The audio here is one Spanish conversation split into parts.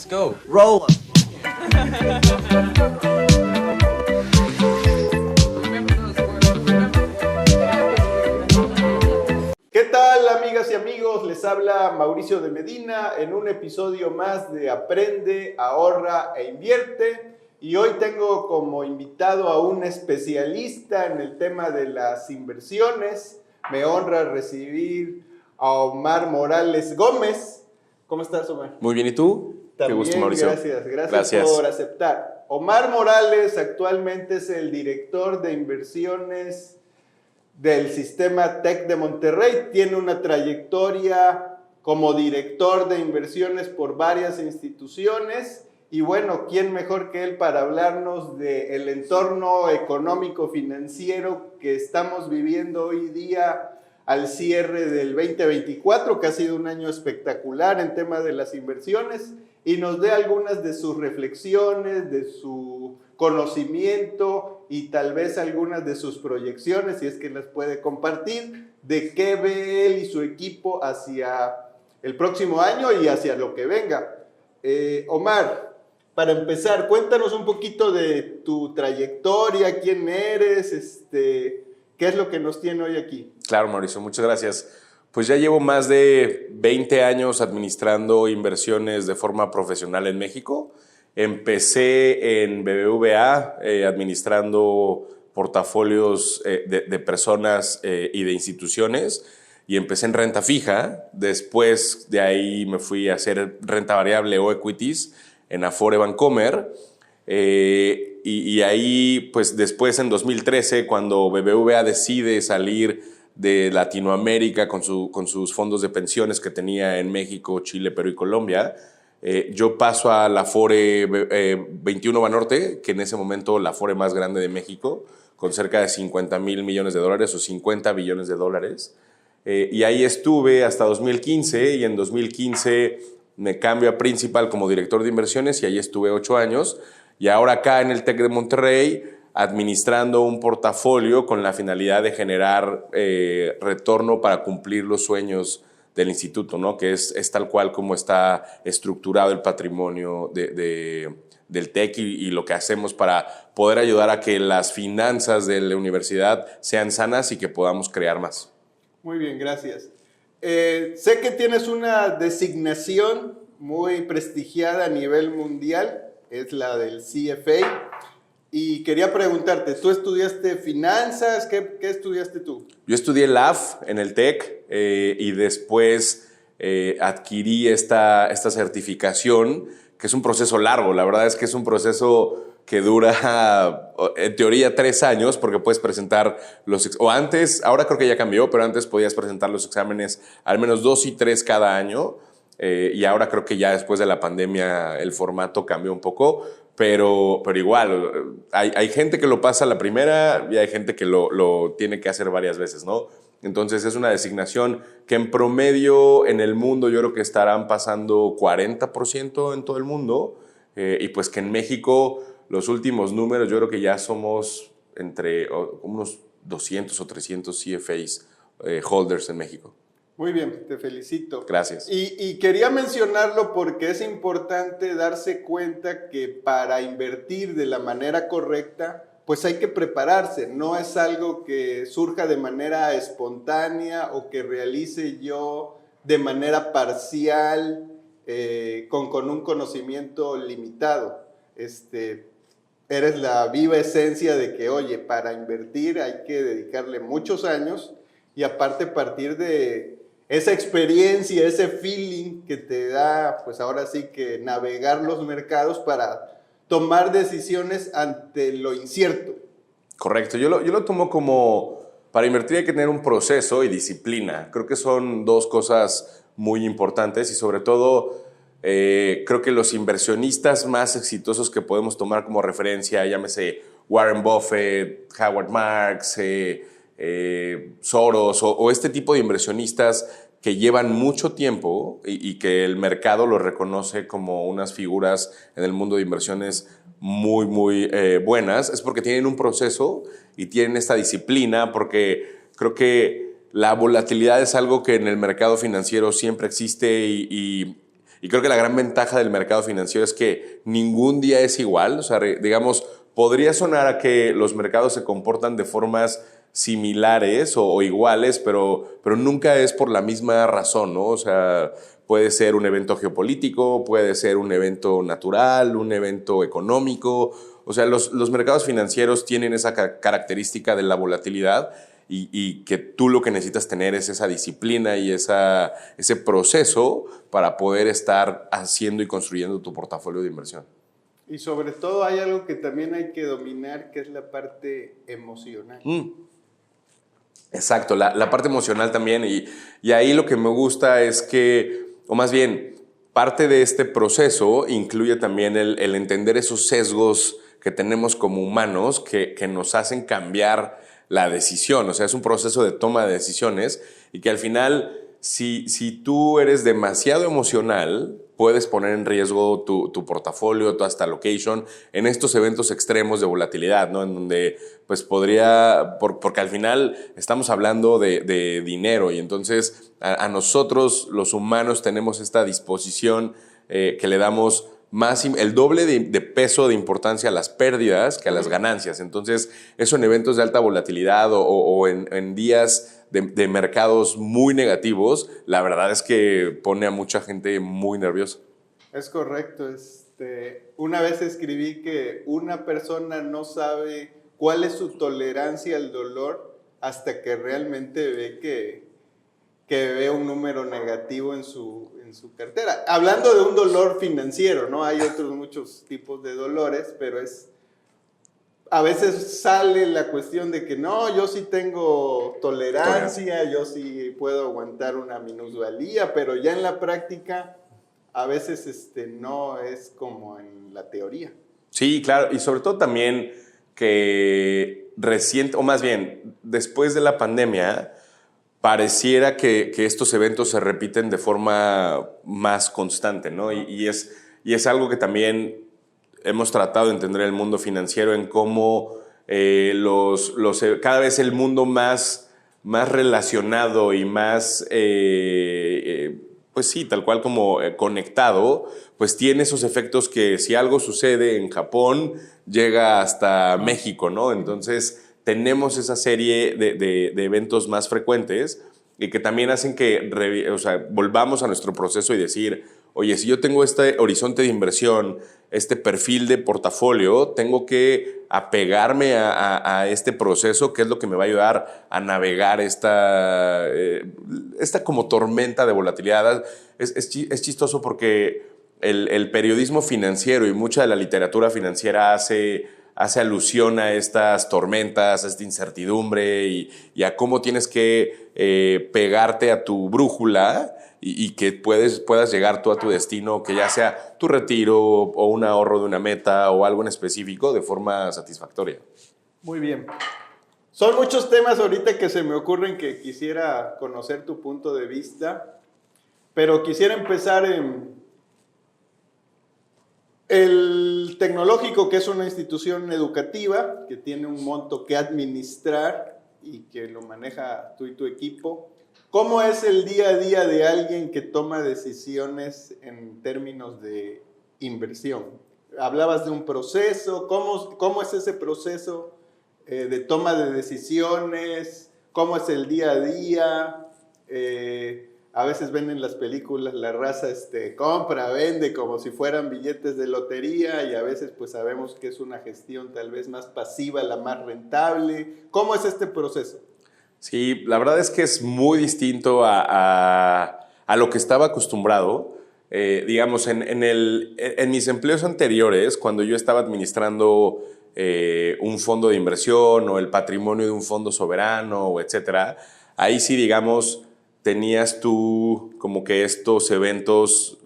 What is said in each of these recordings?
Let's go. Roll. ¿Qué tal, amigas y amigos? Les habla Mauricio de Medina en un episodio más de Aprende, Ahorra e Invierte. Y hoy tengo como invitado a un especialista en el tema de las inversiones. Me honra recibir a Omar Morales Gómez. ¿Cómo estás, Omar? Muy bien, ¿y tú? También, qué gusto, Mauricio. Gracias por aceptar. Omar Morales actualmente es el director de inversiones del Sistema TEC de Monterrey. Tiene una trayectoria como director de inversiones por varias instituciones. Y bueno, ¿quién mejor que él para hablarnos del entorno económico financiero que estamos viviendo hoy día al cierre del 2024, que ha sido un año espectacular en tema de las inversiones, y nos dé algunas de sus reflexiones, de su conocimiento y tal vez algunas de sus proyecciones, si es que las puede compartir, de qué ve él y su equipo hacia el próximo año y hacia lo que venga. Omar, para empezar, cuéntanos un poquito de tu trayectoria, quién eres, qué es lo que nos tiene hoy aquí. Claro, Mauricio, muchas gracias. Pues ya llevo más de 20 años administrando inversiones de forma profesional en México. Empecé en BBVA administrando portafolios de personas y de instituciones, y empecé en renta fija. Después de ahí me fui a hacer renta variable o equities en Afore Bancomer. Y ahí, pues después en 2013, cuando BBVA decide salir de Latinoamérica con sus fondos de pensiones que tenía en México, Chile, Perú y Colombia, yo paso a la Afore 21 Banorte, que en ese momento la Afore más grande de México, con cerca de 50 mil millones de dólares o 50 billones de dólares. Y ahí estuve hasta 2015, y en 2015 me cambio a Principal como director de inversiones, y ahí estuve 8 años. Y ahora acá en el TEC de Monterrey, administrando un portafolio con la finalidad de generar retorno para cumplir los sueños del instituto, ¿no? Que es tal cual como está estructurado el patrimonio del TEC y lo que hacemos para poder ayudar a que las finanzas de la universidad sean sanas y que podamos crear más. Muy bien, gracias. Sé que tienes una designación muy prestigiada a nivel mundial, es la del CFA. Y quería preguntarte, ¿tú estudiaste finanzas? ¿Qué estudiaste tú? Yo estudié LAF en el TEC y después adquirí esta certificación, que es un proceso largo. La verdad es que es un proceso que dura, en teoría, 3 años, porque puedes presentar o antes, ahora creo que ya cambió, pero antes podías presentar los exámenes al menos 2 y 3 cada año. Y ahora creo que ya después de la pandemia el formato cambió un poco. Pero igual, hay gente que lo pasa la primera y hay gente que lo tiene que hacer varias veces, ¿no? Entonces es una designación que en promedio en el mundo yo creo que estarán pasando 40% en todo el mundo, y pues que en México los últimos números yo creo que ya somos entre unos 200 o 300 CFAs holders en México. Muy bien, te felicito. Gracias. Y quería mencionarlo porque es importante darse cuenta que para invertir de la manera correcta, pues hay que prepararse. No es algo que surja de manera espontánea o que realice yo de manera parcial, con un conocimiento limitado. Eres la viva esencia de que, oye, para invertir hay que dedicarle muchos años y aparte partir de esa experiencia, ese feeling que te da, pues ahora sí que navegar los mercados para tomar decisiones ante lo incierto. Correcto, yo lo tomo como, para invertir hay que tener un proceso y disciplina. Creo que son 2 cosas muy importantes, y sobre todo creo que los inversionistas más exitosos que podemos tomar como referencia, llámese Warren Buffett, Howard Marks, Soros o este tipo de inversionistas que llevan mucho tiempo y que el mercado los reconoce como unas figuras en el mundo de inversiones muy, muy buenas, es porque tienen un proceso y tienen esta disciplina, porque creo que la volatilidad es algo que en el mercado financiero siempre existe y Y creo que la gran ventaja del mercado financiero es que ningún día es igual. O sea, digamos, podría sonar a que los mercados se comportan de formas similares o iguales, pero nunca es por la misma razón, ¿no? O sea, puede ser un evento geopolítico, puede ser un evento natural, un evento económico. O sea, los mercados financieros tienen esa característica de la volatilidad y que tú lo que necesitas tener es esa disciplina y ese proceso para poder estar haciendo y construyendo tu portafolio de inversión. Y sobre todo hay algo que también hay que dominar, que es la parte emocional. Exacto, la parte emocional también. Y ahí lo que me gusta es que, o más bien, parte de este proceso incluye también el entender esos sesgos que tenemos como humanos que nos hacen cambiar la decisión. O sea, es un proceso de toma de decisiones y que al final, si tú eres demasiado emocional, puedes poner en riesgo tu portafolio, toda esta allocation en estos eventos extremos de volatilidad, ¿no? En donde pues podría, porque al final estamos hablando de dinero y entonces a nosotros los humanos tenemos esta disposición que le damos el doble de peso de importancia a las pérdidas que a las ganancias. Entonces, eso en eventos de alta volatilidad o en días de mercados muy negativos, la verdad es que pone a mucha gente muy nerviosa. Es correcto. Una vez escribí que una persona no sabe cuál es su tolerancia al dolor hasta que realmente ve que ve un número negativo en su cartera. Hablando de un dolor financiero, ¿no? Hay otros muchos tipos de dolores, pero a veces sale la cuestión de que no, yo sí tengo tolerancia, yo sí puedo aguantar una minusvalía, pero ya en la práctica a veces no es como en la teoría. Sí, claro, y sobre todo también que o más bien, después de la pandemia, pareciera que estos eventos se repiten de forma más constante, ¿no? Y es algo que también hemos tratado de entender el mundo financiero en cómo cada vez el mundo más relacionado y más, pues sí, tal cual como conectado, pues tiene esos efectos que si algo sucede en Japón, llega hasta México, ¿no? Entonces tenemos esa serie de eventos más frecuentes y que también hacen que volvamos a nuestro proceso y decir, oye, si yo tengo este horizonte de inversión, este perfil de portafolio, tengo que apegarme a este proceso, que es lo que me va a ayudar a navegar esta como tormenta de volatilidad. Es chistoso porque el periodismo financiero y mucha de la literatura financiera hace alusión a estas tormentas, a esta incertidumbre y a cómo tienes que pegarte a tu brújula y que puedas llegar tú a tu destino, que ya sea tu retiro o un ahorro de una meta o algo en específico de forma satisfactoria. Muy bien. Son muchos temas ahorita que se me ocurren que quisiera conocer tu punto de vista, pero quisiera empezar en el Tecnológico, que es una institución educativa que tiene un monto que administrar y que lo maneja tú y tu equipo. ¿Cómo es el día a día de alguien que toma decisiones en términos de inversión? Hablabas de un proceso. ¿Cómo es ese proceso de toma de decisiones? ¿Cómo es el día a día? A veces ven en las películas la raza compra, vende como si fueran billetes de lotería y a veces pues sabemos que es una gestión tal vez más pasiva, la más rentable. ¿Cómo es este proceso? Sí, la verdad es que es muy distinto a lo que estaba acostumbrado. Digamos, en mis empleos anteriores, cuando yo estaba administrando un fondo de inversión o el patrimonio de un fondo soberano, o etcétera, ahí sí, digamos, tenías tú como que estos eventos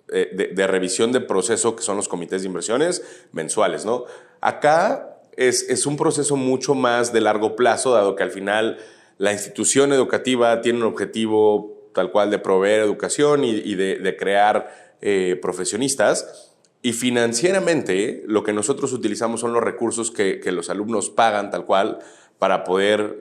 de revisión de proceso que son los comités de inversiones mensuales, ¿no? Acá es un proceso mucho más de largo plazo, dado que al final la institución educativa tiene un objetivo tal cual de proveer educación y de crear profesionistas. Y financieramente lo que nosotros utilizamos son los recursos que los alumnos pagan tal cual para poder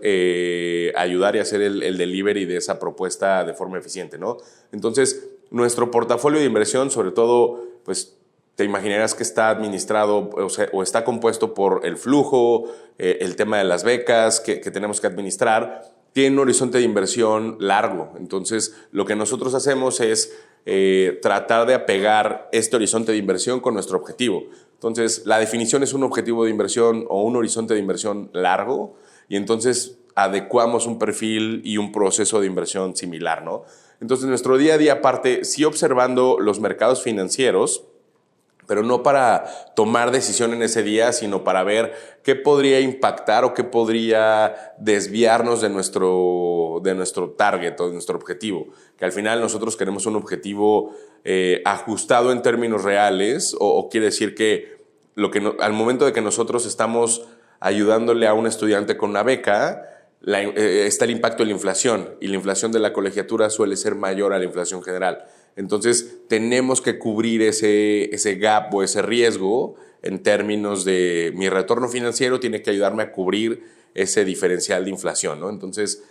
ayudar y hacer el delivery de esa propuesta de forma eficiente, ¿no? Entonces, nuestro portafolio de inversión, sobre todo, pues te imaginarás que está administrado o está compuesto por el flujo, el tema de las becas que tenemos que administrar. Tiene un horizonte de inversión largo. Entonces, lo que nosotros hacemos es tratar de apegar este horizonte de inversión con nuestro objetivo. Entonces, la definición es un objetivo de inversión o un horizonte de inversión largo, y entonces adecuamos un perfil y un proceso de inversión similar, ¿no? Entonces, nuestro día a día, aparte, sí observando los mercados financieros, pero no para tomar decisión en ese día, sino para ver qué podría impactar o qué podría desviarnos de nuestro target o de nuestro objetivo. Que al final nosotros queremos un objetivo ajustado en términos reales, o quiere decir que, al momento de que nosotros estamos ayudándole a un estudiante con una beca, está el impacto de la inflación, y la inflación de la colegiatura suele ser mayor a la inflación general. Entonces, tenemos que cubrir ese gap o ese riesgo en términos de mi retorno financiero tiene que ayudarme a cubrir ese diferencial de inflación, ¿no? Entonces,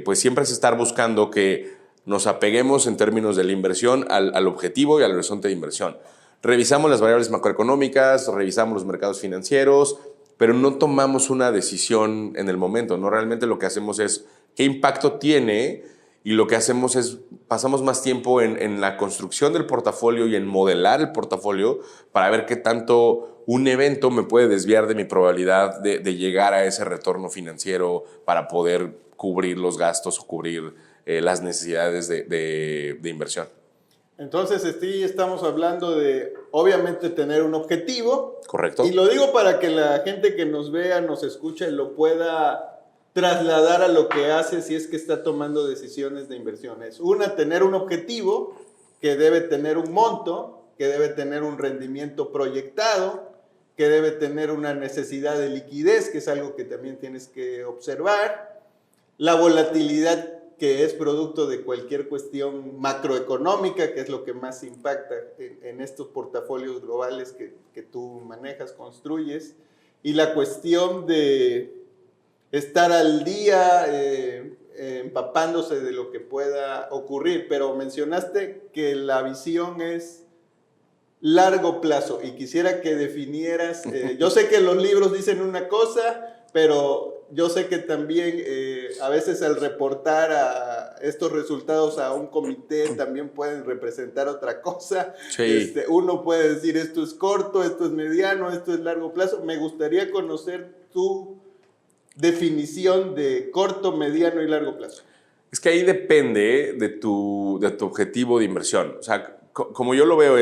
pues siempre es estar buscando que nos apeguemos en términos de la inversión al objetivo y al horizonte de inversión. Revisamos las variables macroeconómicas, revisamos los mercados financieros, pero no tomamos una decisión en el momento, ¿no? Realmente lo que hacemos es qué impacto tiene. Y lo que hacemos es, pasamos más tiempo en la construcción del portafolio y en modelar el portafolio para ver qué tanto un evento me puede desviar de mi probabilidad de llegar a ese retorno financiero para poder cubrir los gastos o cubrir las necesidades de inversión. Entonces, sí, estamos hablando de, obviamente, tener un objetivo. Correcto. Y lo digo para que la gente que nos vea, nos escuche, lo pueda trasladar a lo que hace si es que está tomando decisiones de inversiones. Una, tener un objetivo que debe tener un monto, que debe tener un rendimiento proyectado, que debe tener una necesidad de liquidez, que es algo que también tienes que observar. La volatilidad, que es producto de cualquier cuestión macroeconómica, que es lo que más impacta en estos portafolios globales que tú manejas, construyes. Y la cuestión de estar al día, empapándose de lo que pueda ocurrir. Pero mencionaste que la visión es largo plazo, y quisiera que definieras, yo sé que los libros dicen una cosa, pero yo sé que también a veces al reportar a estos resultados a un comité también pueden representar otra cosa. Sí. Uno puede decir esto es corto, esto es mediano, esto es largo plazo. Me gustaría conocer tu definición de corto, mediano y largo plazo. Es que ahí depende de tu objetivo de inversión. O sea, como yo lo veo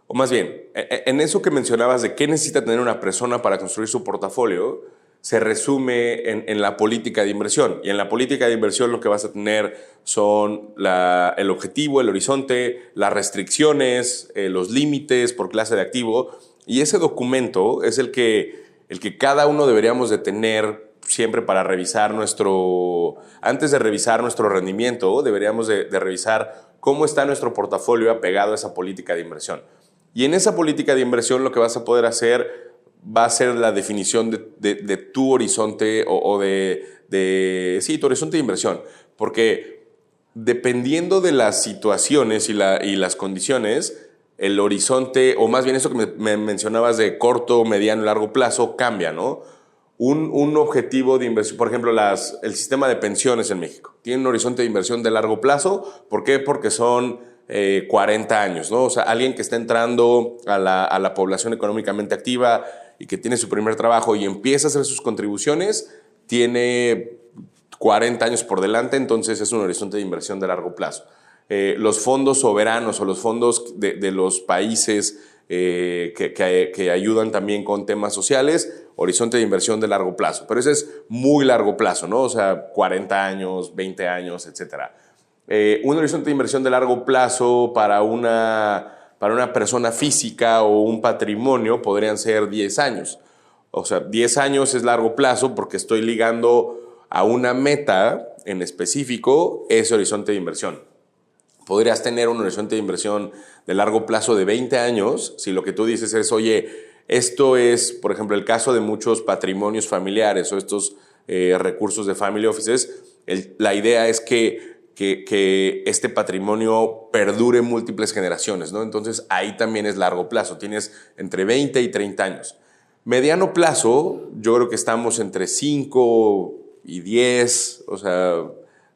o más bien, en eso que mencionabas de qué necesita tener una persona para construir su portafolio, se resume en la política de inversión. Y en la política de inversión lo que vas a tener son el objetivo, el horizonte, las restricciones, los límites por clase de activo. Y ese documento es el que cada uno deberíamos de tener siempre para revisar antes de revisar nuestro rendimiento, deberíamos de revisar cómo está nuestro portafolio apegado a esa política de inversión. Y en esa política de inversión lo que vas a poder hacer va a ser la definición de tu horizonte sí, tu horizonte de inversión. Porque dependiendo de las situaciones y las condiciones, el horizonte, o más bien eso que me mencionabas de corto, mediano y largo plazo, cambia, ¿no? Un objetivo de inversión, por ejemplo, el sistema de pensiones en México tiene un horizonte de inversión de largo plazo. ¿Por qué? Porque son 40 años, ¿no? O sea, alguien que está entrando a la población económicamente activa y que tiene su primer trabajo y empieza a hacer sus contribuciones, tiene 40 años por delante, entonces es un horizonte de inversión de largo plazo. Los fondos soberanos o los fondos de los países que ayudan también con temas sociales, horizonte de inversión de largo plazo. Pero ese es muy largo plazo, ¿no? O sea, 40 años, 20 años, etc. Un horizonte de inversión de largo plazo para una persona física o un patrimonio podrían ser 10 años. O sea, 10 años es largo plazo porque estoy ligando a una meta en específico ese horizonte de inversión. Podrías tener un horizonte de inversión de largo plazo de 20 años si lo que tú dices es, oye, esto es, por ejemplo, el caso de muchos patrimonios familiares o estos recursos de family offices. La idea es que que este patrimonio perdure múltiples generaciones, ¿no? Entonces, ahí también es largo plazo. Tienes entre 20 y 30 años. Mediano plazo, yo creo que estamos entre 5 y 10, o sea,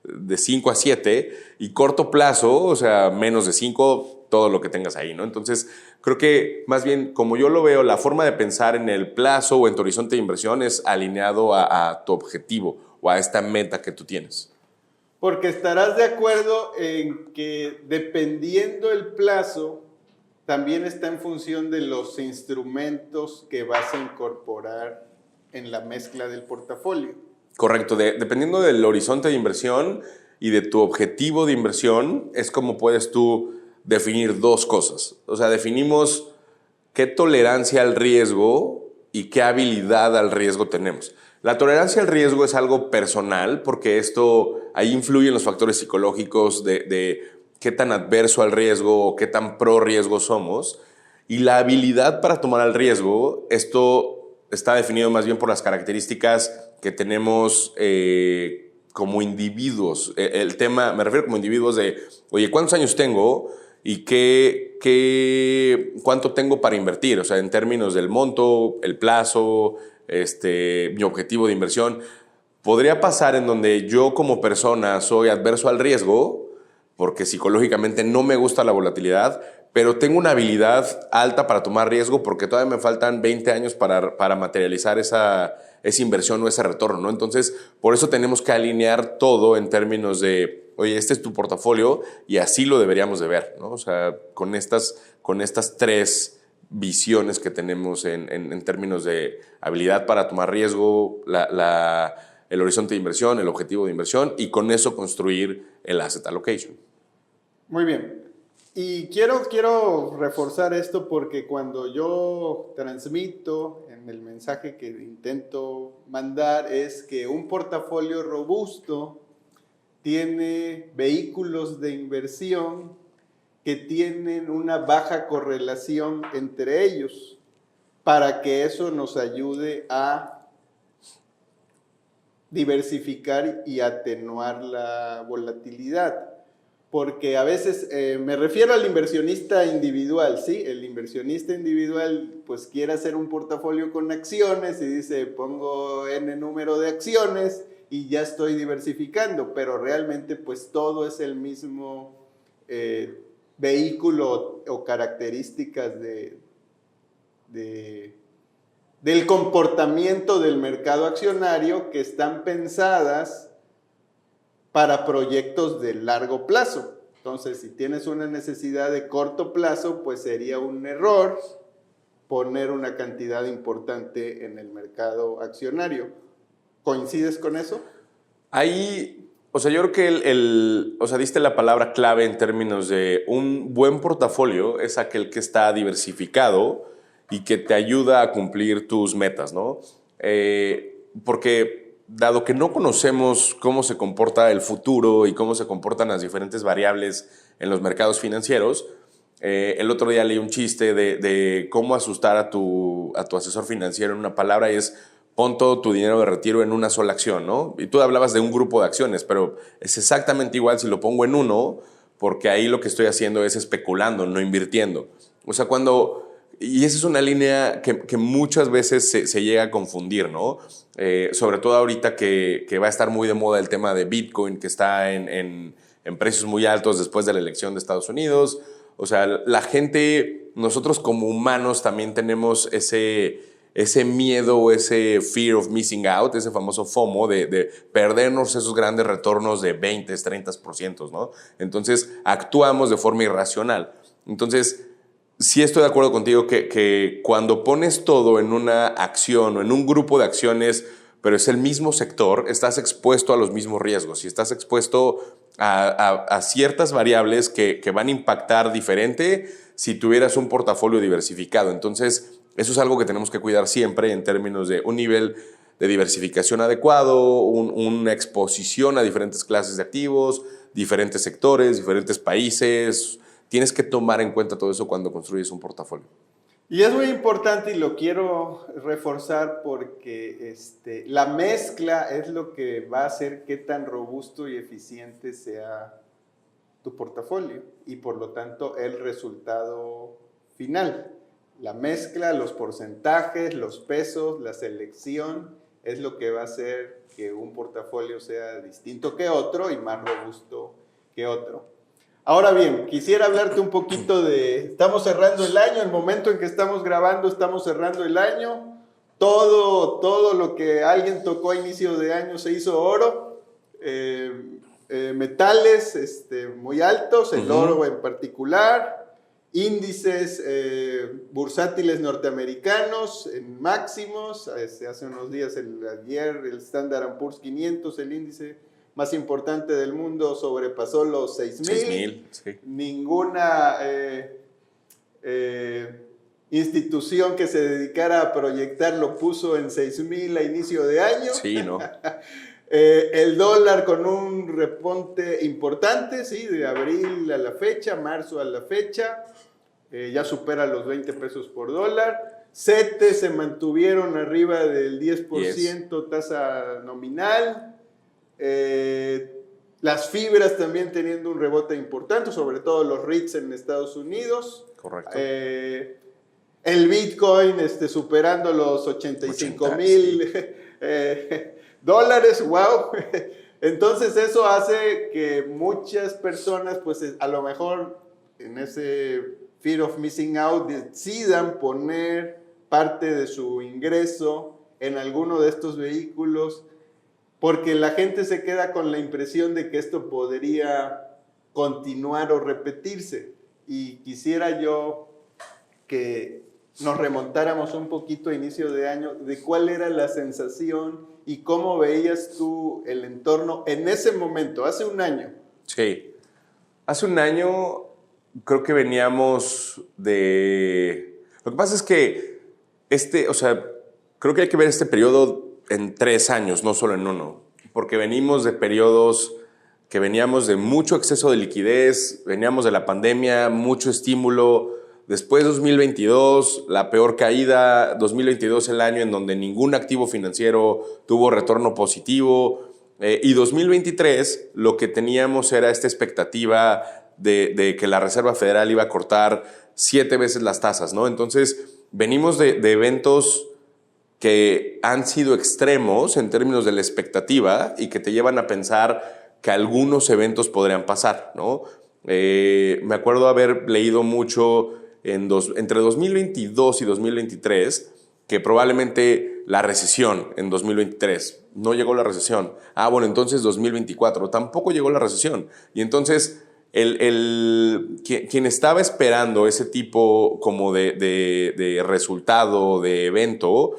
de 5 a 7. Y corto plazo, o sea, menos de 5, todo lo que tengas ahí, ¿no? Entonces, creo que más bien, como yo lo veo, la forma de pensar en el plazo o en tu horizonte de inversión es alineado a tu objetivo o a esta meta que tú tienes. Porque estarás de acuerdo en que dependiendo el plazo, también está en función de los instrumentos que vas a incorporar en la mezcla del portafolio. Correcto, dependiendo del horizonte de inversión y de tu objetivo de inversión, es como puedes tú definir dos cosas. O sea, definimos qué tolerancia al riesgo y qué habilidad al riesgo tenemos. La tolerancia al riesgo es algo personal porque ahí influyen los factores psicológicos de qué tan adverso al riesgo o qué tan pro riesgo somos. Y la habilidad para tomar el riesgo, esto está definido más bien por las características que tenemos como individuos. El tema, me refiero como individuos de, oye, ¿cuántos años tengo? ¿Y cuánto tengo para invertir? O sea, en términos del monto, el plazo, mi objetivo de inversión. Podría pasar en donde yo como persona soy adverso al riesgo, porque psicológicamente no me gusta la volatilidad, pero tengo una habilidad alta para tomar riesgo porque todavía me faltan 20 años para materializar esa inversión o ese retorno, ¿no? Entonces, por eso tenemos que alinear todo en términos de, oye, este es tu portafolio y así lo deberíamos de ver, ¿no? O sea, con estas tres visiones que tenemos en términos de habilidad para tomar riesgo, el horizonte de inversión, el objetivo de inversión y con eso construir el asset allocation. Muy bien. Y quiero reforzar esto porque cuando yo transmito en el mensaje que intento mandar es que un portafolio robusto tiene vehículos de inversión que tienen una baja correlación entre ellos para que eso nos ayude a diversificar y atenuar la volatilidad. Porque a veces me refiero al inversionista individual, ¿sí? El inversionista individual pues quiere hacer un portafolio con acciones y dice pongo N número de acciones y ya estoy diversificando, pero realmente pues todo es el mismo vehículo o características del comportamiento del mercado accionario que están pensadas para proyectos de largo plazo. Entonces, si tienes una necesidad de corto plazo, pues sería un error poner una cantidad importante en el mercado accionario. ¿Coincides con eso? Ahí, o sea, yo creo que o sea, diste la palabra clave en términos de un buen portafolio es aquel que está diversificado y que te ayuda a cumplir tus metas, ¿no? Porque dado que no conocemos cómo se comporta el futuro y cómo se comportan las diferentes variables en los mercados financieros, el otro día leí un chiste de cómo asustar a tu asesor financiero en una palabra y es pon todo tu dinero de retiro en una sola acción, ¿no? Y tú hablabas de un grupo de acciones, pero es exactamente igual si lo pongo en uno, porque ahí lo que estoy haciendo es especulando, no invirtiendo. O sea, y esa es una línea que muchas veces se llega a confundir, ¿no? Sobre todo ahorita que va a estar muy de moda el tema de Bitcoin, que está en precios muy altos después de la elección de Estados Unidos. O sea, la gente, nosotros como humanos también tenemos ese miedo o ese fear of missing out, ese famoso FOMO de perdernos esos grandes retornos de 20, 30%, ¿no? Entonces, actuamos de forma irracional. Entonces, sí estoy de acuerdo contigo que cuando pones todo en una acción o en un grupo de acciones, pero es el mismo sector, estás expuesto a los mismos riesgos y estás expuesto a ciertas variables que van a impactar diferente si tuvieras un portafolio diversificado. Entonces, eso es algo que tenemos que cuidar siempre en términos de un nivel de diversificación adecuado, una exposición a diferentes clases de activos, diferentes sectores, diferentes países. Tienes que tomar en cuenta todo eso cuando construyes un portafolio. Y es muy importante y lo quiero reforzar porque la mezcla es lo que va a hacer qué tan robusto y eficiente sea tu portafolio y por lo tanto el resultado final. La mezcla, los porcentajes, los pesos, la selección es lo que va a hacer que un portafolio sea distinto que otro y más robusto que otro. Ahora bien, quisiera hablarte un poquito estamos cerrando el año, el momento en que estamos grabando, estamos cerrando el año, todo lo que alguien tocó a inicio de año se hizo oro, metales muy altos, el oro en particular, índices bursátiles norteamericanos en máximos, hace unos días, ayer, el Standard & Poor's 500, el índice más importante del mundo, sobrepasó los 6,000. Sí. Ninguna institución que se dedicara a proyectar lo puso en 6,000 a inicio de año. Sí, ¿no? El dólar con un repunte importante, ¿sí? De abril a la fecha, marzo a la fecha, ya supera los 20 pesos por dólar. CETES se mantuvieron arriba del 10% tasa nominal. Las fibras también teniendo un rebote importante, sobre todo los REITs en Estados Unidos. Correcto. El Bitcoin superando los 85,000 dólares, wow. Entonces eso hace que muchas personas, pues a lo mejor en ese fear of missing out, decidan poner parte de su ingreso en alguno de estos vehículos, porque la gente se queda con la impresión de que esto podría continuar o repetirse. Y quisiera yo que nos remontáramos un poquito a inicio de año de cuál era la sensación y cómo veías tú el entorno en ese momento, hace un año. Sí. Hace un año creo que veníamos de... Lo que pasa es que creo que hay que ver este periodo en 3 años, no solo en uno, porque venimos de periodos que veníamos de mucho exceso de liquidez, veníamos de la pandemia, mucho estímulo, después 2022, la peor caída, 2022 el año en donde ningún activo financiero tuvo retorno positivo, y 2023 lo que teníamos era esta expectativa de que la Reserva Federal iba a cortar 7 veces las tasas, ¿no? Entonces venimos de eventos que han sido extremos en términos de la expectativa y que te llevan a pensar que algunos eventos podrían pasar, ¿no? Me acuerdo haber leído mucho entre 2022 y 2023 que probablemente la recesión en 2023, no llegó la recesión. Bueno, entonces 2024 tampoco llegó la recesión. Y entonces quien estaba esperando ese tipo como de resultado, de evento,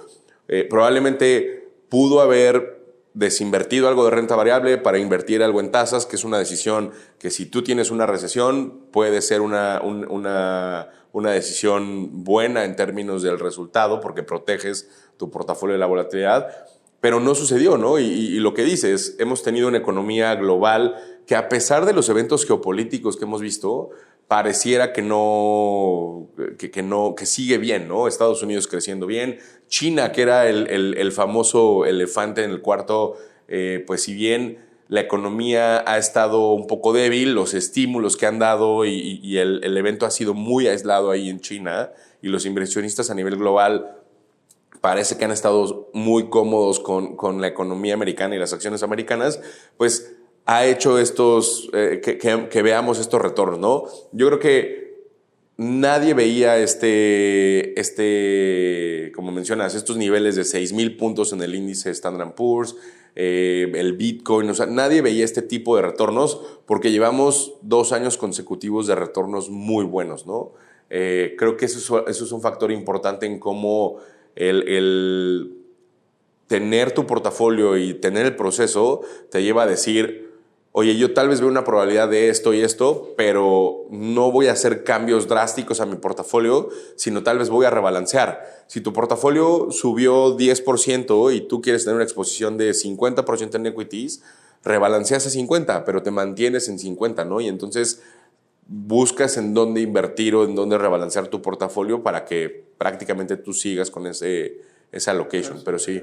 probablemente pudo haber desinvertido algo de renta variable para invertir algo en tasas, que es una decisión que si tú tienes una recesión puede ser una decisión buena en términos del resultado porque proteges tu portafolio de la volatilidad, pero no sucedió, ¿no? Y lo que dices, hemos tenido una economía global que a pesar de los eventos geopolíticos que hemos visto, pareciera que sigue bien, ¿no? Estados Unidos creciendo bien, China, que era el famoso elefante en el cuarto, pues si bien la economía ha estado un poco débil, los estímulos que han dado y el evento ha sido muy aislado ahí en China, y los inversionistas a nivel global parece que han estado muy cómodos con la economía americana y las acciones americanas, pues ha hecho que veamos estos retornos, ¿no? Yo creo que nadie veía como mencionas, estos niveles de 6,000 puntos en el índice Standard & Poor's, el Bitcoin, o sea, nadie veía este tipo de retornos porque llevamos 2 años consecutivos de retornos muy buenos, ¿no? Creo que eso es un factor importante en cómo el tener tu portafolio y tener el proceso te lleva a decir, oye, yo tal vez veo una probabilidad de esto y esto, pero no voy a hacer cambios drásticos a mi portafolio, sino tal vez voy a rebalancear. Si tu portafolio subió 10% y tú quieres tener una exposición de 50% en equities, rebalanceas a 50, pero te mantienes en 50, ¿no? Y entonces buscas en dónde invertir o en dónde rebalancear tu portafolio para que prácticamente tú sigas con esa allocation, pero sí.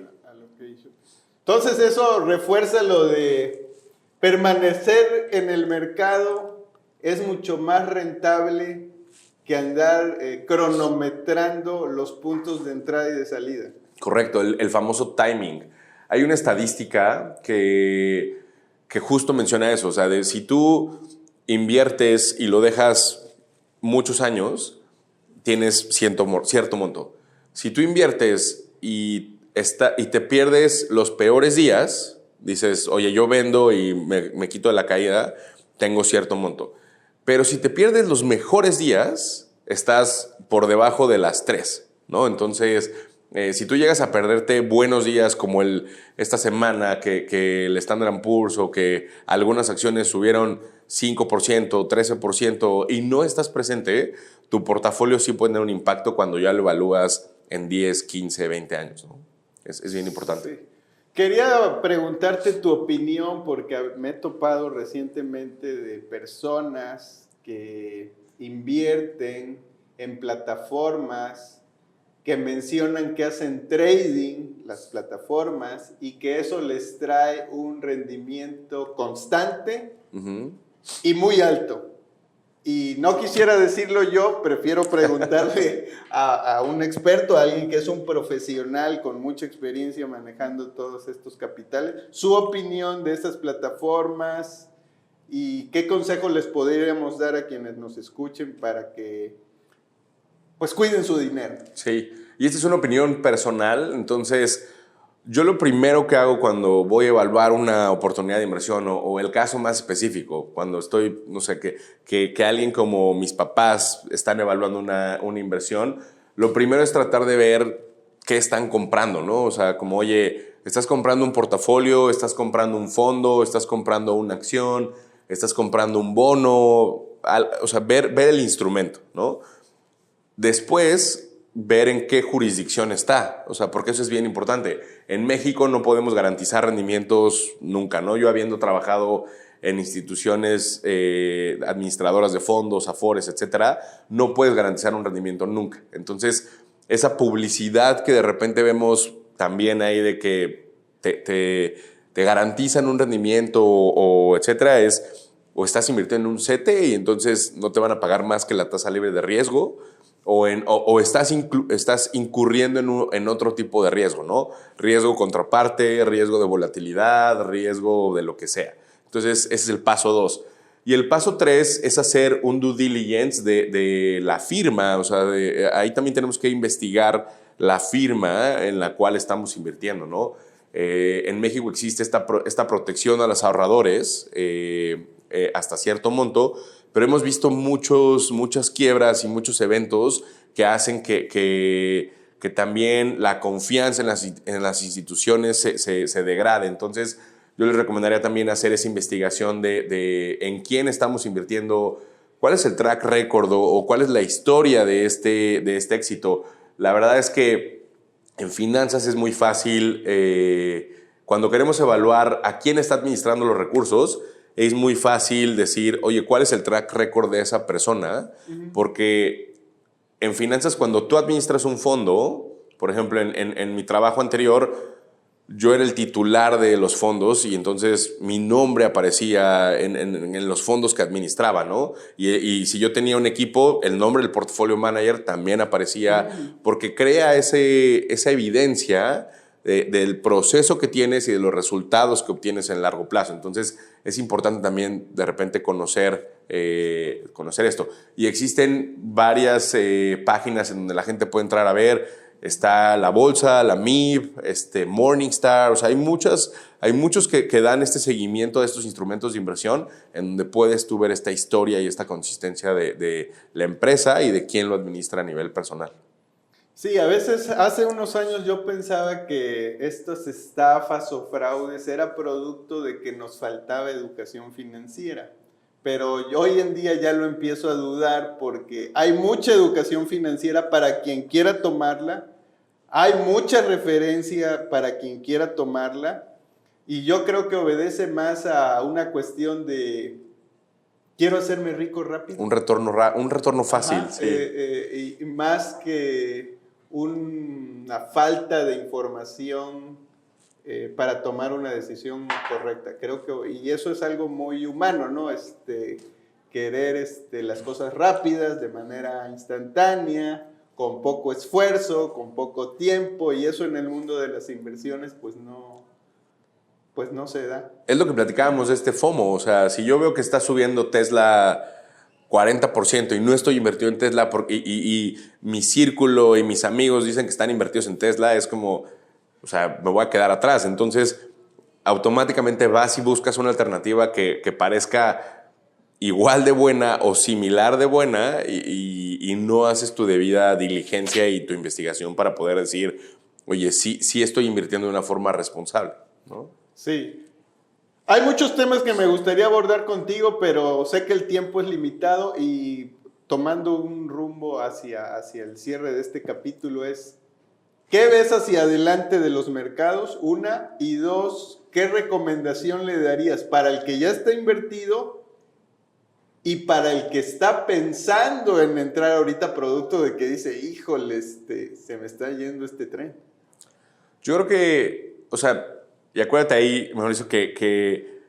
Entonces eso refuerza lo de permanecer en el mercado es mucho más rentable que andar cronometrando los puntos de entrada y de salida. Correcto, el famoso timing. Hay una estadística que justo menciona eso, o sea, de si tú inviertes y lo dejas muchos años, tienes cierto monto. Si tú inviertes y te pierdes los peores días, dices, oye, yo vendo y me quito de la caída, tengo cierto monto. Pero si te pierdes los mejores días, estás por debajo de las 3, ¿no? Entonces, si tú llegas a perderte buenos días como esta semana que el Standard & Poor's o que algunas acciones subieron 5%, 13% y no estás presente, tu portafolio sí puede tener un impacto cuando ya lo evalúas en 10, 15, 20 años, ¿no? Es bien importante. Sí. Quería preguntarte tu opinión porque me he topado recientemente de personas que invierten en plataformas que mencionan que hacen trading, las plataformas, y que eso les trae un rendimiento constante y muy alto. Y no quisiera decirlo yo, prefiero preguntarle a un experto, a alguien que es un profesional con mucha experiencia manejando todos estos capitales, su opinión de estas plataformas y qué consejo les podríamos dar a quienes nos escuchen para que pues cuiden su dinero. Sí, y esta es una opinión personal, entonces yo lo primero que hago cuando voy a evaluar una oportunidad de inversión o el caso más específico, cuando estoy, no sé, que alguien como mis papás están evaluando una inversión, lo primero es tratar de ver qué están comprando, ¿no? O sea, como, oye, estás comprando un portafolio, estás comprando un fondo, estás comprando una acción, estás comprando un bono, o sea, ver el instrumento, ¿no? Después, ver en qué jurisdicción está, o sea, porque eso es bien importante. En México no podemos garantizar rendimientos nunca, ¿no? Yo habiendo trabajado en instituciones administradoras de fondos, afores, etcétera, no puedes garantizar un rendimiento nunca. Entonces, esa publicidad que de repente vemos también ahí de que te garantizan un rendimiento o etcétera, o estás invirtiendo en un CETE y entonces no te van a pagar más que la tasa libre de riesgo, o estás incurriendo en otro tipo de riesgo, ¿no? Riesgo contraparte, riesgo de volatilidad, riesgo de lo que sea. Entonces, ese es el paso 2. Y el paso 3 es hacer un due diligence de la firma, o sea, ahí también tenemos que investigar la firma en la cual estamos invirtiendo, ¿no? En México existe esta protección a los ahorradores hasta cierto monto, pero hemos visto muchas quiebras y muchos eventos que hacen que también la confianza en las instituciones se degrade. Entonces, yo les recomendaría también hacer esa investigación de en quién estamos invirtiendo, cuál es el track record o cuál es la historia de este éxito. La verdad es que en finanzas es muy fácil, cuando queremos evaluar a quién está administrando los recursos, es muy fácil decir, oye, ¿cuál es el track record de esa persona? Porque en finanzas, cuando tú administras un fondo, por ejemplo, en mi trabajo anterior, yo era el titular de los fondos y entonces mi nombre aparecía en los fondos que administraba, ¿no? Y si yo tenía un equipo, el nombre del portfolio manager también aparecía, porque crea esa evidencia del proceso que tienes y de los resultados que obtienes en largo plazo. Entonces, es importante también de repente conocer esto. Y existen varias páginas en donde la gente puede entrar a ver. Está la bolsa, la MIB, Morningstar, o sea, hay muchos que dan este seguimiento de estos instrumentos de inversión en donde puedes tú ver esta historia y esta consistencia de la empresa y de quién lo administra a nivel personal. Sí, a veces hace unos años yo pensaba que estas estafas o fraudes era producto de que nos faltaba educación financiera, pero hoy en día ya lo empiezo a dudar porque hay mucha educación financiera para quien quiera tomarla, hay mucha referencia para quien quiera tomarla y yo creo que obedece más a una cuestión de quiero hacerme rico rápido. Un retorno fácil. Ajá, sí. Y más que una falta de información para tomar una decisión correcta. Creo que, y eso es algo muy humano, ¿no? Querer las cosas rápidas, de manera instantánea, con poco esfuerzo, con poco tiempo, y eso en el mundo de las inversiones pues no se da. Es lo que platicábamos de este FOMO, o sea, si yo veo que está subiendo Tesla 40% y no estoy invertido en Tesla y mi círculo y mis amigos dicen que están invertidos en Tesla, es como, o sea, me voy a quedar atrás. Entonces, automáticamente vas y buscas una alternativa que parezca igual de buena o similar de buena y no haces tu debida diligencia y tu investigación para poder decir, oye, sí estoy invirtiendo de una forma responsable, ¿no? Sí. Hay muchos temas que me gustaría abordar contigo, pero sé que el tiempo es limitado y tomando un rumbo hacia el cierre de este capítulo es, ¿qué ves hacia adelante de los mercados? Una, y dos, ¿qué recomendación le darías para el que ya está invertido y para el que está pensando en entrar ahorita producto de que dice, híjole, se me está yendo este tren? Yo creo que, o sea, y acuérdate ahí, mejor dicho, que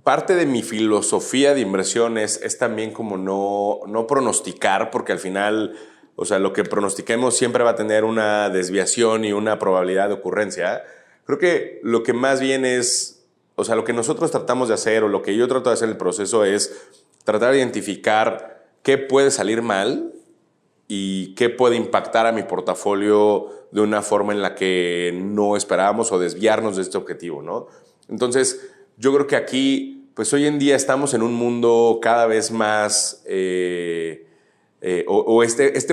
parte de mi filosofía de inversión es también como no pronosticar, porque al final, o sea, lo que pronostiquemos siempre va a tener una desviación y una probabilidad de ocurrencia. Creo que lo que más bien es, o sea, lo que nosotros tratamos de hacer o lo que yo trato de hacer en el proceso es tratar de identificar qué puede salir mal y qué puede impactar a mi portafolio de una forma en la que no esperábamos o desviarnos de este objetivo, ¿no? Entonces, yo creo que aquí, pues hoy en día estamos en un mundo cada vez más, este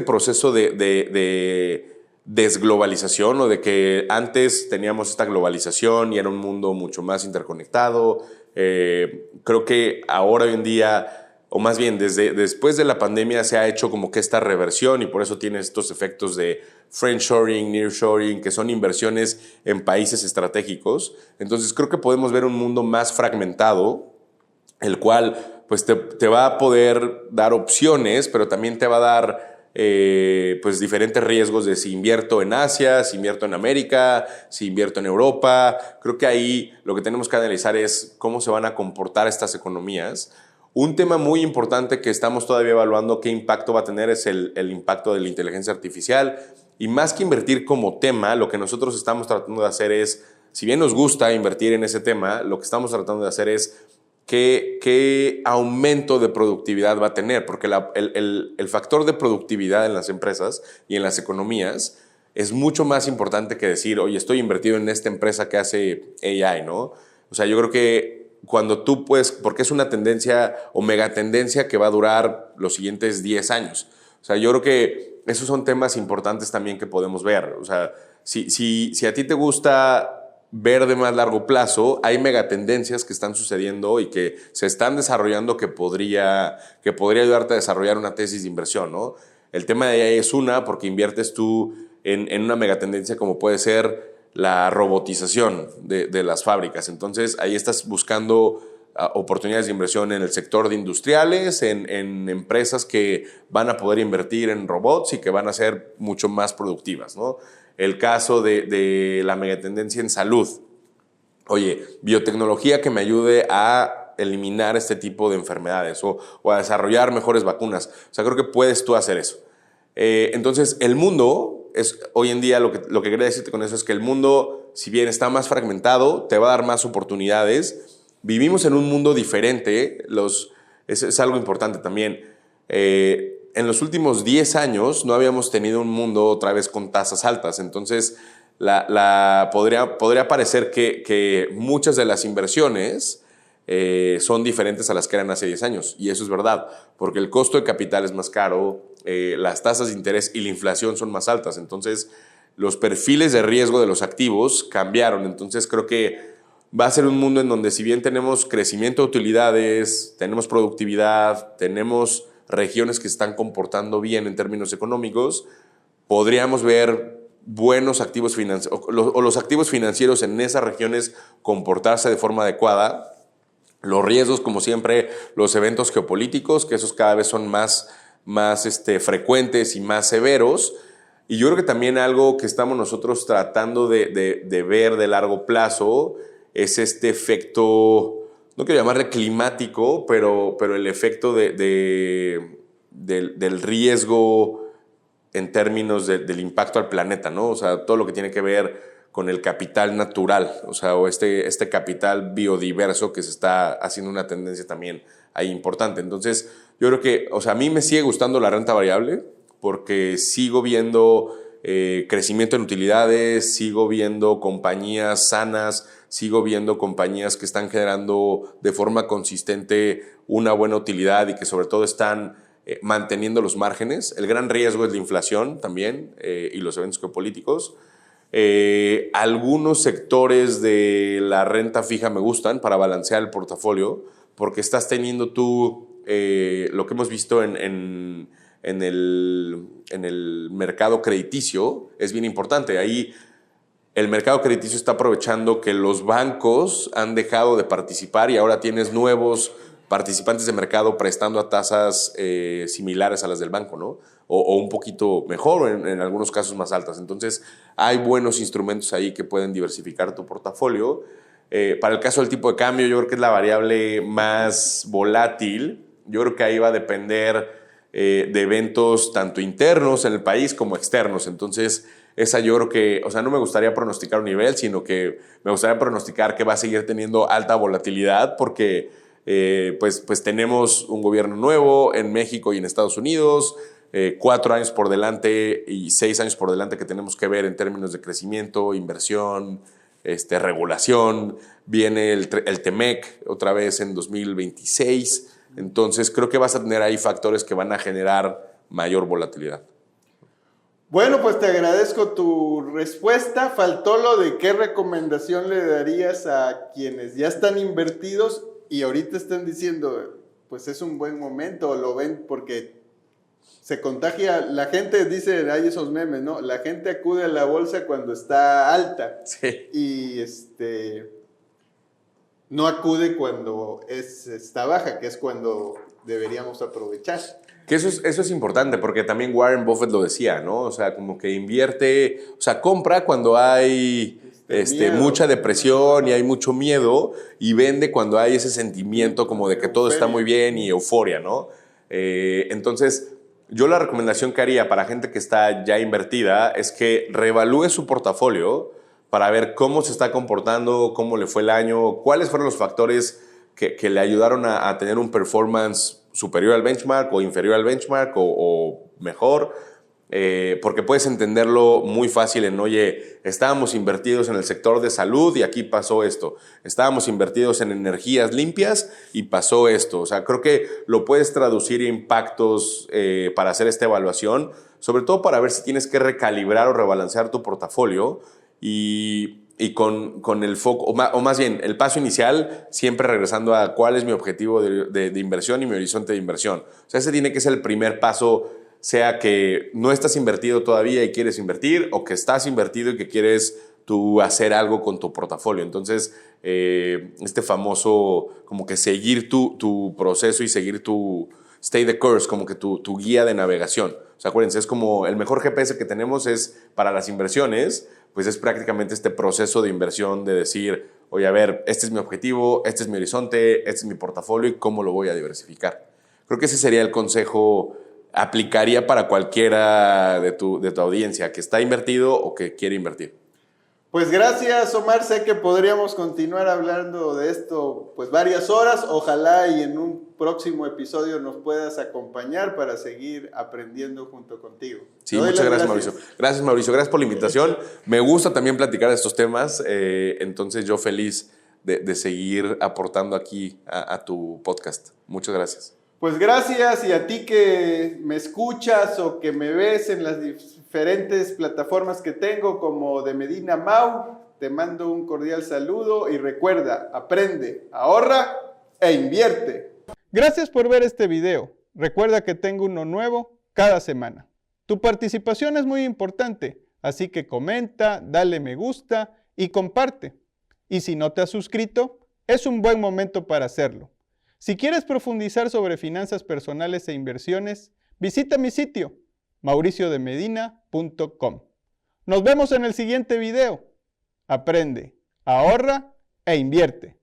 proceso de desglobalización, o de que antes teníamos esta globalización y era un mundo mucho más interconectado. Creo que ahora, hoy en día, o más bien después de la pandemia, se ha hecho como que esta reversión y por eso tiene estos efectos de friendshoring, nearshoring, que son inversiones en países estratégicos. Entonces creo que podemos ver un mundo más fragmentado, el cual pues te va a poder dar opciones, pero también te va a dar pues diferentes riesgos de si invierto en Asia, si invierto en América, si invierto en Europa. Creo que ahí lo que tenemos que analizar es cómo se van a comportar estas economías. Un tema muy importante que estamos todavía evaluando qué impacto va a tener es el impacto de la inteligencia artificial. Y más que invertir como tema, lo que nosotros estamos tratando de hacer es, si bien nos gusta invertir en ese tema, lo que estamos tratando de hacer es qué aumento de productividad va a tener, porque el factor de productividad en las empresas y en las economías es mucho más importante que decir, oye, estoy invertido en esta empresa que hace AI, ¿no? O sea, yo creo que cuando tú puedes, porque es una tendencia o megatendencia que va a durar los siguientes 10 años. O sea, yo creo que esos son temas importantes también que podemos ver. O sea, si a ti te gusta ver de más largo plazo, hay megatendencias que están sucediendo y que se están desarrollando que podría ayudarte a desarrollar una tesis de inversión, ¿no? El tema de AI es una, porque inviertes tú en una megatendencia como puede ser la robotización de las fábricas. Entonces, ahí estás buscando oportunidades de inversión en el sector de industriales, en empresas que van a poder invertir en robots y que van a ser mucho más productivas, ¿no? El caso de la megatendencia en salud. Oye, biotecnología que me ayude a eliminar este tipo de enfermedades o a desarrollar mejores vacunas. O sea, creo que puedes tú hacer eso. Entonces, el mundo hoy en día, lo que quería decirte con eso es que el mundo, si bien está más fragmentado, te va a dar más oportunidades. Vivimos en un mundo diferente, es algo importante también. En los últimos 10 años no habíamos tenido un mundo otra vez con tasas altas, entonces podría parecer que muchas de las inversiones son diferentes a las que eran hace 10 años, y eso es verdad, porque el costo de capital es más caro, las tasas de interés y la inflación son más altas, entonces los perfiles de riesgo de los activos cambiaron. Entonces creo que va a ser un mundo en donde, si bien tenemos crecimiento de utilidades, tenemos productividad, tenemos regiones que están comportando bien en términos económicos, podríamos ver buenos activos financieros o los activos financieros en esas regiones comportarse de forma adecuada. Los riesgos, como siempre, los eventos geopolíticos, que esos cada vez son más frecuentes y más severos, Y yo creo que también algo que estamos nosotros tratando de ver de largo plazo es este efecto, no quiero llamarle climático, pero el efecto del riesgo en términos del impacto al planeta, ¿no? O sea, todo lo que tiene que ver con el capital natural, o sea, o este capital biodiverso que se está haciendo una tendencia también ahí importante. Entonces, yo creo que, o sea, a mí me sigue gustando la renta variable porque sigo viendo crecimiento en utilidades, sigo viendo compañías sanas, sigo viendo compañías que están generando de forma consistente una buena utilidad y que sobre todo están manteniendo los márgenes. El gran riesgo es la inflación también y los eventos geopolíticos. Algunos sectores de la renta fija me gustan para balancear el portafolio porque estás teniendo tú lo que hemos visto en el mercado crediticio es bien importante. Ahí el mercado crediticio está aprovechando que los bancos han dejado de participar y ahora tienes nuevos participantes de mercado prestando a tasas similares a las del banco, ¿no? O un poquito mejor, o en algunos casos más altas. Entonces, hay buenos instrumentos ahí que pueden diversificar tu portafolio. Para el caso del tipo de cambio, yo creo que es la variable más volátil. Yo creo que ahí va a depender de eventos tanto internos en el país como externos. Entonces, esa yo creo que, o sea, no me gustaría pronosticar un nivel, sino que me gustaría pronosticar que va a seguir teniendo alta volatilidad porque pues tenemos un gobierno nuevo en México y en Estados Unidos, 4 años por delante y 6 años por delante que tenemos que ver en términos de crecimiento, inversión, regulación. Viene el TEMEC otra vez en 2026. Entonces creo que vas a tener ahí factores que van a generar mayor volatilidad. Bueno, pues te agradezco tu respuesta. Faltó lo de qué recomendación le darías a quienes ya están invertidos y ahorita están diciendo, pues es un buen momento, o lo ven porque se contagia. La gente dice, hay esos memes, ¿no? La gente acude a la bolsa cuando está alta. Sí. Y no acude cuando está baja, que es cuando deberíamos aprovechar. Que eso es importante, porque también Warren Buffett lo decía, ¿no? O sea, como que invierte, o sea, compra cuando hay mucha depresión y hay mucho miedo, y vende cuando hay ese sentimiento como de que todo está muy bien y euforia, ¿no? Entonces, yo la recomendación que haría para gente que está ya invertida es que reevalúe su portafolio para ver cómo se está comportando, cómo le fue el año, cuáles fueron los factores que le ayudaron a tener un performance superior al benchmark o inferior al benchmark o mejor, porque puedes entenderlo muy fácil en, oye, estábamos invertidos en el sector de salud y aquí pasó esto, estábamos invertidos en energías limpias y pasó esto. O sea, creo que lo puedes traducir a impactos para hacer esta evaluación, sobre todo para ver si tienes que recalibrar o rebalancear tu portafolio y con el foco, o más bien, el paso inicial, siempre regresando a cuál es mi objetivo de inversión y mi horizonte de inversión. O sea, ese tiene que ser el primer paso, sea que no estás invertido todavía y quieres invertir, o que estás invertido y que quieres tú hacer algo con tu portafolio. Entonces, este famoso, como que seguir tu proceso y seguir tu stay the course, como que tu guía de navegación. O sea, acuérdense, es como el mejor GPS que tenemos es para las inversiones, pues es prácticamente este proceso de inversión de decir, oye, a ver, este es mi objetivo, este es mi horizonte, este es mi portafolio y cómo lo voy a diversificar. Creo que ese sería el consejo, aplicaría para cualquiera de tu audiencia que está invertido o que quiere invertir. Pues gracias, Omar. Sé que podríamos continuar hablando de esto pues varias horas. Ojalá y en un próximo episodio nos puedas acompañar para seguir aprendiendo junto contigo. Sí, muchas gracias, Mauricio. Gracias, Mauricio. Gracias por la invitación. Me gusta también platicar de estos temas. Entonces yo feliz de seguir aportando aquí a tu podcast. Muchas gracias. Pues gracias, y a ti que me escuchas o que me ves en las diferentes plataformas que tengo como de Medina Mau, te mando un cordial saludo y recuerda, aprende, ahorra e invierte. Gracias por ver este video. Recuerda que tengo uno nuevo cada semana. Tu participación es muy importante, así que comenta, dale me gusta y comparte. Y si no te has suscrito, es un buen momento para hacerlo. Si quieres profundizar sobre finanzas personales e inversiones, visita mi sitio mauriciodemedina.com. Nos vemos en el siguiente video. Aprende, ahorra e invierte.